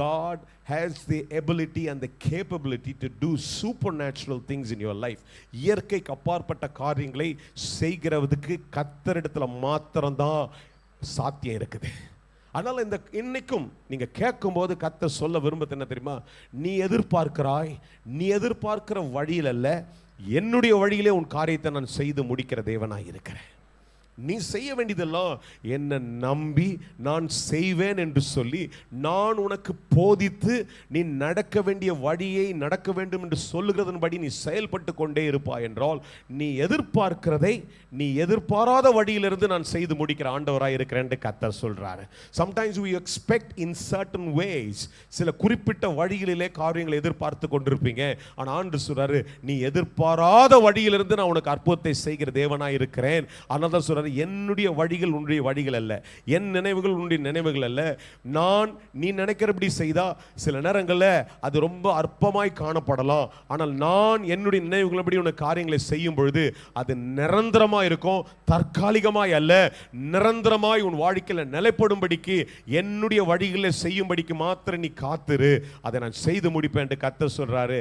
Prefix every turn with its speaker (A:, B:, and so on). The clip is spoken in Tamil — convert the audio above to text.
A: God has the ability and the capability to do supernatural things in your life. இயற்கைக்கு அப்பாற்பட்ட காரியங்களை செய்கிறதுக்கு கர்த்தரிடத்துல மாத்திரம்தான் சாத்தியம் இருக்குது. அதனால இன்னைக்கும் நீங்க கேட்கும்போது கர்த்தர் சொல்ல விரும்புறது என்ன தெரியுமா? நீ எதிர்பார்க்கிற வழியில் அல்ல, என்னுடைய வழியிலே உன் காரியத்தை நான் செய்து முடிக்கிற தேவனாய் இருக்கிறேன். நீ செய்ய வேண்டியதெல்லாம் என்ன நம்பி நான் செய்வேன் என்று சொல்லி நான் உனக்கு போதித்து நீ நடக்க வேண்டிய வழியை நடக்க வேண்டும் என்று சொல்லுகிறதன்படி நீ செயல்பட்டு கொண்டே இருப்பாய் என்றால் நீ எதிர்பார்க்கிறதை நீ எதிர்பாராத வழியிலிருந்து நான் செய்து முடிக்கிற ஆண்டவராய் இருக்கிறேன் என்று கர்த்தர் சொல்றாரு. Sometimes we expect in certain ways, சில குறிப்பிட்ட வழிகளிலே காரியங்களை எதிர்பார்த்து கொண்டிருப்பீங்க. ஆனால் ஆண்டவர் சொல்றாரு, நீ எதிர்பாராத வழியிலிருந்து நான் உனக்கு அற்புதத்தை செய்கிற தேவனாய் இருக்கிறேன். அதனால சொல்றாரு, என்னுடைய வழிகள் உன்னுடைய வழிகள் அல்ல, என் நினைவுகள் உன்னுடைய நினைவுகள் அல்ல. நீ நினைக்கிறபடி செய்தா சில நேரங்களில் அது ரொம்ப அற்பமாய் காணப்படலாம். ஆனால் நான் என்னுடைய நினைவுகளபடி உனக்கு காரியங்களை செய்யும் பொழுது அது நிரந்தரமாய் இருக்கும், தற்காலிகமாய் அல்ல. நிரந்தரமாய் உன் வாழ்க்கையில் நிலைப்படும்படிக்கு என்னுடைய வழிகளை செய்யும்படிக்கு மாத்திரம் நீ காத்திரு, அதை நான் செய்து முடிப்பேன் என்று கர்த்தர் சொல்றாரு.